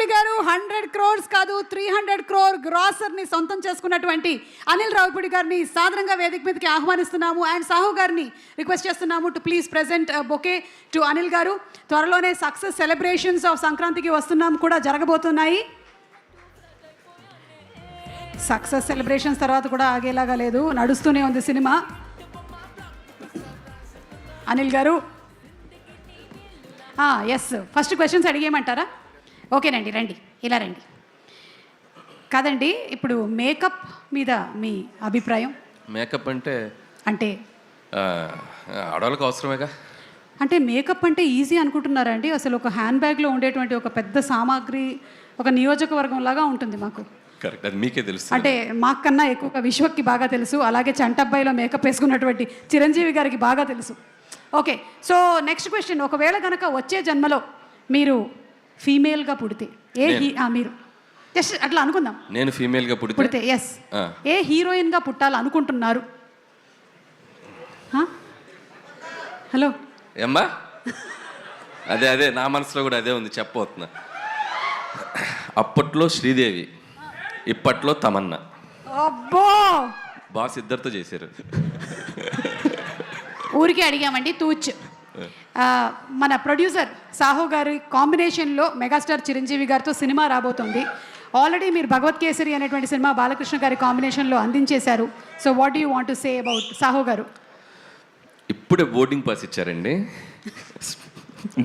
రావిపూడి గారు 100 crores కాదు 300 crore గ్రాసర్ని సొంతం చేసుకున్నటువంటి అనిల్ రావిపూడి గారిని సాధారణంగా వేదిక మీదకి ఆహ్వానిస్తున్నాము. అండ్ సాహు గారిని రిక్వెస్ట్ చేస్తున్నాము to please present bouquet to Anil గారు. త్వరలోనే సక్సెస్ సెలబ్రేషన్స్ ఆఫ్ సంక్రాంతికి వస్తున్నాం కూడా జరగబోతున్నాయి. సక్సెస్ సెలబ్రేషన్స్ తర్వాత కూడా ఆగేలాగా లేదు, నడుస్తూనే ఉంది సినిమా. అనిల్ గారు ఎస్, ఫస్ట్ క్వశ్చన్స్ అడిగేయమంటారా? ఓకేనండి, రండి, ఇలా రండి. కాదండి, ఇప్పుడు మేకప్ మీద మీ అభిప్రాయం? మేకప్ అంటే అంటే ఆడవాళ్ళకి అవసరమేగా. అంటే మేకప్ అంటే ఈజీ అనుకుంటున్నారా అండి? అసలు ఒక హ్యాండ్ బ్యాగ్లో ఉండేటువంటి ఒక పెద్ద సామాగ్రి ఒక నియోజకవర్గం లాగా ఉంటుంది మాకు. కరెక్ట్, అది మీకే తెలుసు. అంటే మాకన్నా ఎక్కువగా విశ్వక్కి బాగా తెలుసు, అలాగే చంటబ్బాయిలో మేకప్ వేసుకున్నటువంటి చిరంజీవి గారికి బాగా తెలుసు. ఓకే, సో నెక్స్ట్ క్వశ్చన్, ఒకవేళ కనుక వచ్చే జన్మలో మీరు ఫీమేల్గా పుడితే మీరు జస్ట్ అట్లా అనుకుందాం, నేను ఫీమేల్గా పుడితే ఎస్, ఏ హీరోయిన్గా పుట్టాలనుకుంటున్నారు? హలో ఏమ్మా, అదే నా మనసులో కూడా అదే ఉంది, చెప్పబోతున్నా. అప్పట్లో శ్రీదేవి, ఇప్పట్లో తమన్నా. అబ్బో, బాస్ ఇద్దరితో చేశారు. ఊరికే అడిగామండి, తూచ్. మన ప్రొడ్యూసర్ సాహు గారి కాంబినేషన్లో మెగాస్టార్ చిరంజీవి గారితో సినిమా రాబోతుంది. ఆల్రెడీ మీరు భగవత్ కేసరి అనేటువంటి సినిమా బాలకృష్ణ గారి కాంబినేషన్లో అందించేశారు. So what do you want to say about Sahu garu? ఇప్పుడే బోర్డింగ్ పాస్ ఇచ్చారండి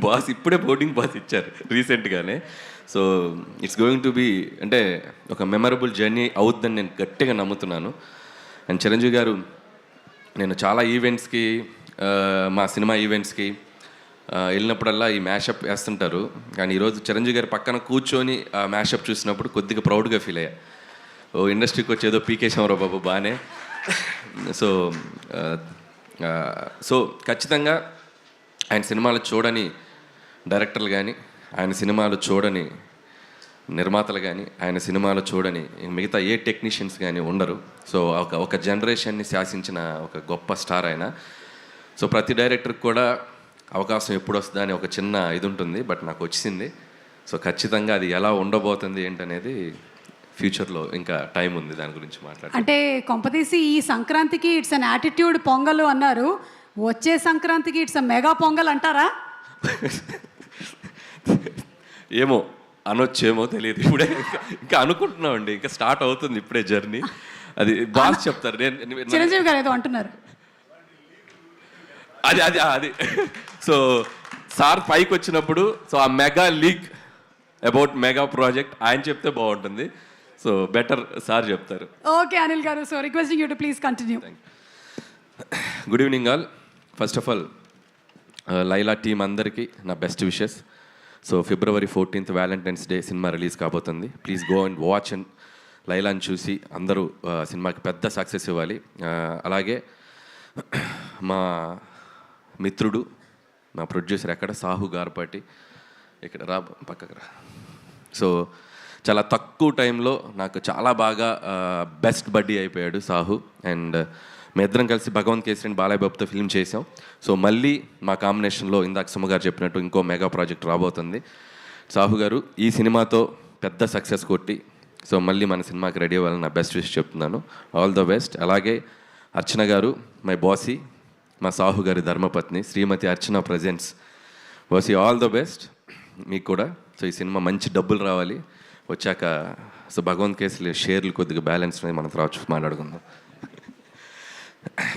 బాస్, ఇప్పుడే బోర్డింగ్ పాస్ ఇచ్చారు రీసెంట్గానే. So it's going to be అంటే ఒక మెమరబుల్ జర్నీ అవుతుందని నేను గట్టిగా నమ్ముతున్నాను. అండ్ చిరంజీవి గారు, నేను చాలా ఈవెంట్స్కి, మా సినిమా ఈవెంట్స్కి వెళ్ళినప్పుడల్లా ఈ మ్యాషప్ వేస్తుంటారు. కానీ ఈరోజు చిరంజీవి గారి పక్కన కూర్చొని ఆ మ్యాషప్ చూసినప్పుడు కొద్దిగా ప్రౌడ్గా ఫీల్ అయ్యా. ఓ ఇండస్ట్రీకి వచ్చేదో పీకేశ్వరరావు బాబు బాగానే. సో ఖచ్చితంగా ఆయన సినిమాలు చూడని డైరెక్టర్లు కానీ, ఆయన సినిమాలు చూడని నిర్మాతలు కానీ, ఆయన సినిమాలు చూడని మిగతా ఏ టెక్నీషియన్స్ కానీ ఉండరు. సో ఒక జనరేషన్ని శాసించిన ఒక గొప్ప స్టార్ ఆయన. సో ప్రతి డైరెక్టర్కి కూడా అవకాశం ఎప్పుడు వస్తుందా అని ఒక చిన్న ఇది ఉంటుంది, బట్ నాకు వచ్చింది. సో ఖచ్చితంగా అది ఎలా ఉండబోతుంది ఏంటనేది ఫ్యూచర్లో ఇంకా టైం ఉంది, దాని గురించి మాట్లాడాలి. అంటే కొంపదీసి ఈ సంక్రాంతికి ఇట్స్ అన్ యాటిట్యూడ్ పొంగల్ అన్నారు, వచ్చే సంక్రాంతికి ఇట్స్ అ మెగా పొంగల్ అంటారా? ఏమో అనొచ్చేమో తెలియదు, ఇప్పుడే ఇంకా అనుకుంటున్నామండి, ఇంకా స్టార్ట్ అవుతుంది ఇప్పుడే జర్నీ. అది బాస్ చెప్తారు. నేను చిరంజీవి గారు ఏదో అంటున్నారు, అది సో సార్ పైకి వచ్చినప్పుడు సో ఆ mega leak about mega project ఆయన చెప్తే బాగుంటుంది. సో బెటర్ సార్ చెప్తారు. Okay Anil garu, so requesting you to please continue. Good evening all. First of all Laila team అందరికీ నా best wishes. So February 14th Valentine's day cinema release కాబోతుంది. Please go and watch and లైలాని చూసి అందరూ సినిమాకి పెద్ద success ఇవ్వాలి. అలాగే మా మిత్రుడు, మా ప్రొడ్యూసర్ ఎక్కడ, సాహు గార్పాటి, ఇక్కడ రా పక్కకు రా. సో చాలా తక్కువ టైంలో నాకు చాలా బాగా బెస్ట్ బడ్డీ అయిపోయాడు సాహు. అండ్ మీ ఇద్దరం కలిసి భగవంత్ కేసరి అండ్ బాలయ్య బాబుతో ఫిల్మ్ చేసాం. సో మళ్ళీ మా కాంబినేషన్లో ఇందాక సుమ గారు చెప్పినట్టు ఇంకో మెగా ప్రాజెక్ట్ రాబోతుంది. సాహు గారు ఈ సినిమాతో పెద్ద సక్సెస్ కొట్టి సో మళ్ళీ మన సినిమాకి రెడీ అవ్వాలని నా బెస్ట్ విష్ చెప్తున్నాను. All the best. అలాగే అర్చన గారు, మై బాసీ, మా సాహు గారి ధర్మపత్ని Shrimati Archana presents. Bossy, all the best మీకు కూడా. సో ఈ సినిమా మంచి డబ్బులు రావాలి, వచ్చాక సో భగవంత్ కేసులు షేర్లు కొద్దిగా బ్యాలెన్స్ మనం తర్వాత మాట్లాడుకుందాం.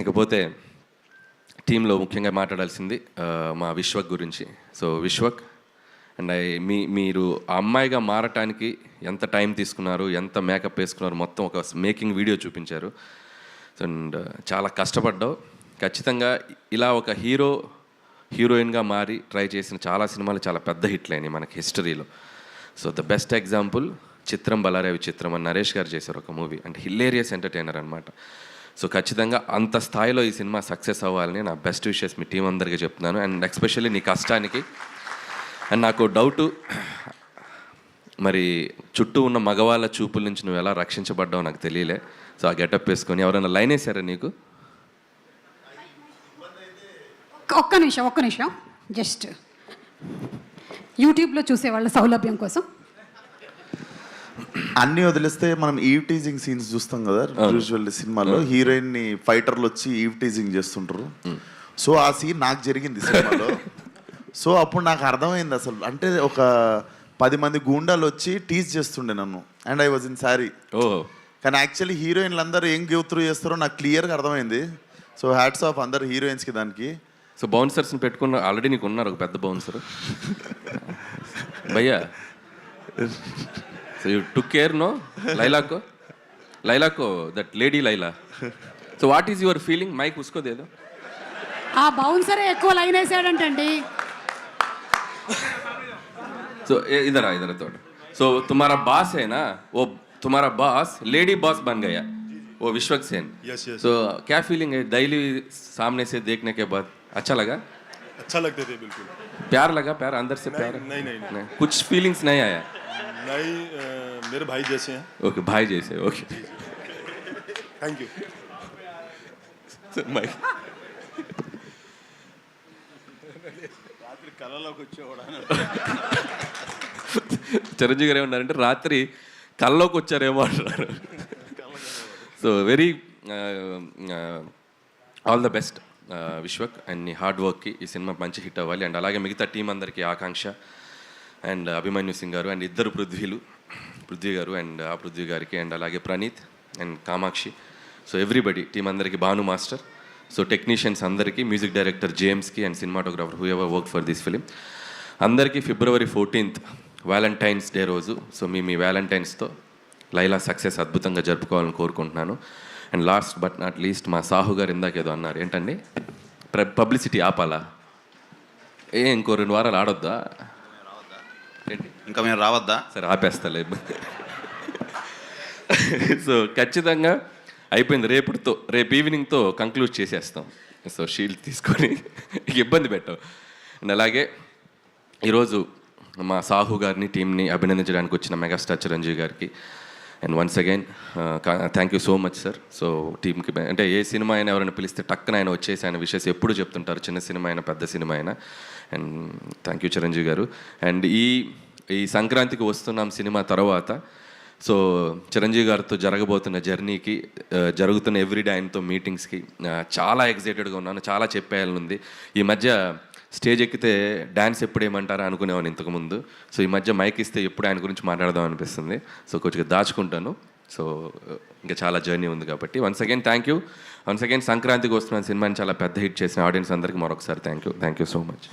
ఇకపోతే టీంలో ముఖ్యంగా మాట్లాడాల్సింది మా విశ్వక్ గురించి. సో విశ్వక్ అండ్ మీరు ఆ అమ్మాయిగా మారటానికి ఎంత టైం తీసుకున్నారు, ఎంత మేకప్ వేసుకున్నారు, మొత్తం ఒక మేకింగ్ వీడియో చూపించారు. అండ్ చాలా కష్టపడ్డావు. ఖచ్చితంగా ఇలా ఒక హీరోయిన్గా మారి ట్రై చేసిన చాలా సినిమాలు చాలా పెద్ద హిట్లు అయినాయి మనకి హిస్టరీలో. సో ద బెస్ట్ ఎగ్జాంపుల్ చిత్రం బలారే విచిత్రం అని నరేష్ గారు చేశారు ఒక మూవీ, అంటే హిలేరియస్ ఎంటర్టైనర్ అనమాట. సో ఖచ్చితంగా అంత స్థాయిలో ఈ సినిమా సక్సెస్ అవ్వాలని నా బెస్ట్ విషెస్ మీ టీం అందరికీ చెప్తున్నాను. అండ్ ఎస్పెషల్లీ నీ కష్టానికి. అండ్ నాకు డౌటు, మరి చుట్టూ ఉన్న మగవాళ్ళ చూపుల నుంచి నువ్వు ఎలా రక్షించబడ్డావు నాకు తెలియలే. సో ఆ గెటప్ వేసుకొని ఎవరైనా లైన్ వేసారా నీకు? ఒక్క నిమిషం జస్ట్ యూట్యూబ్లో చూసే వాళ్ళ సౌలభ్యం కోసం అన్ని వదిలేస్తే మనం ఈవ్ టీజింగ్ సీన్స్ చూస్తాం కదా యూజువల్లీ సినిమాలో హీరోయిన్ ని ఫైటర్లు వచ్చి ఈవ్ టీజింగ్ చేస్తుంటారు. సో ఆ సీన్ నాకు జరిగింది సినిమాలో. సో అప్పుడు నాకు అర్థమైంది అసలు అంటే ఒక 10 మంది గూండాలు వచ్చి టీజ్ చేస్తుండే నన్ను and I was in sari. కానీ యాక్చువల్లీ హీరోయిన్లు అందరూ ఏం గివ్ త్రూ చేస్తారో నాకు క్లియర్గా అర్థమైంది. సో హ్యాట్స్ ఆఫ్ అందరు హీరోయిన్స్కి దానికి. సో బౌన్సర్స్ని పెట్టుకున్న ఆల్రెడీ నీకు ఉన్నారు ఒక పెద్ద బౌన్సర్ భయ్యా. So you took care no లైలాకో that lady Laila. So what is your feeling mike ఉసుకోదేదో. ఆ బౌన్సరే ఎక్కువ లైన్ వేసాడంటండి. సో इधर थोड़ा. सो तुम्हारा बॉस है ना, वो तुम्हारा बॉस लेडी बॉस बन गया, वो विश्वक सेन. यस. तो क्या फीलिंग है डेली सामने से देखने के बाद? अच्छा लगा? अच्छा लगते थे बिल्कुल. प्यार लगा? प्यार अंदर से प्यार? नहीं. कुछ फीलिंग्स नहीं आया? नहीं, मेरे भाई जैसे हैं. ओके भाई जैसे. Okay thank you. माइक కళలోకి వచ్చేవాడా చిరంజీవి గారు ఏమన్నారంటే రాత్రి కల్లోకి వచ్చారేమో అంటున్నారు. So very all the best Vishwak and నీ హార్డ్ వర్క్కి ఈ సినిమా మంచి హిట్ అవ్వాలి. అండ్ అలాగే మిగతా టీం అందరికీ ఆకాంక్ష అండ్ అభిమన్యు సింగ్ గారు అండ్ ఇద్దరు పృథ్వీ గారు అండ్ ఆ పృథ్వీ గారికి అండ్ అలాగే Praneeth and Kamakshi. So everybody team అందరికీ, భాను మాస్టర్, సో టెక్నీషియన్స్ అందరికీ, మ్యూజిక్ డైరెక్టర్ జేమ్స్కి and cinematographer whoever work for this film అందరికీ February 14th వ్యాలంటైన్స్ డే రోజు. సో మీ వ్యాలంటైన్స్తో లైలా సక్సెస్ అద్భుతంగా జరుపుకోవాలని కోరుకుంటున్నాను. And last but not least మా సాహు గారు ఇందాక ఏదో అన్నారు, ఏంటండి పబ్లిసిటీ ఆపాలా? ఇంకో 2 వారాలు ఆడొద్దా? ఏంటి ఇంకా మేము రావద్దా? సరే ఆపేస్తలే. సో ఖచ్చితంగా అయిపోయింది. రేపు ఈవినింగ్తో కంక్లూడ్ చేసేస్తాం. సో షీల్డ్ తీసుకొని ఇబ్బంది పెట్టాం. అండ్ అలాగే ఈరోజు మా సాహు గారిని టీంని అభినందించడానికి వచ్చిన మెగాస్టార్ చిరంజీవి గారికి and once again thank you so much sir. So టీంకి అంటే ఏ సినిమా అయినా ఎవరైనా పిలిస్తే టక్కన ఆయన వచ్చేసి ఆయన విషయస్ ఎప్పుడు చెప్తుంటారు, చిన్న సినిమా అయినా పెద్ద సినిమా అయినా. అండ్ థ్యాంక్ యూ చిరంజీవి గారు. అండ్ ఈ సంక్రాంతికి వస్తున్నాం సినిమా తర్వాత సో చిరంజీవి గారితో జరగబోతున్న జర్నీకి, జరుగుతున్న ఎవ్రీడే ఆయనతో మీటింగ్స్కి చాలా ఎక్సైటెడ్గా ఉన్నాను. చాలా చెప్పేయాలని ఉంది. ఈ మధ్య స్టేజ్ ఎక్కితే డ్యాన్స్ ఎప్పుడు ఏమంటారా అనుకునేవాను ఇంతకుముందు. సో ఈ మధ్య మైక్ ఇస్తే ఎప్పుడు ఆయన గురించి మాట్లాడదాం అనిపిస్తుంది. సో కొంచెం దాచుకుంటాను. సో ఇంకా చాలా జర్నీ ఉంది కాబట్టి once again thank you. Once again సంక్రాంతికి వస్తున్న సినిమాని చాలా పెద్ద హిట్ చేసిన ఆడియన్స్ అందరికీ మరొకసారి thank you so much.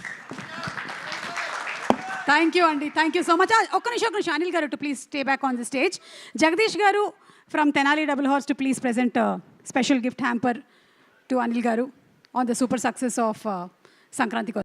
Thank you అండి, థ్యాంక్ యూ సో మచ్. ఒక్క నిమిషం అనిల్ గారు to please stay back on the stage. Jagadish గారు from Tenali double horse to please present special gift hamper to Anil గారు on the super success of Sankranti.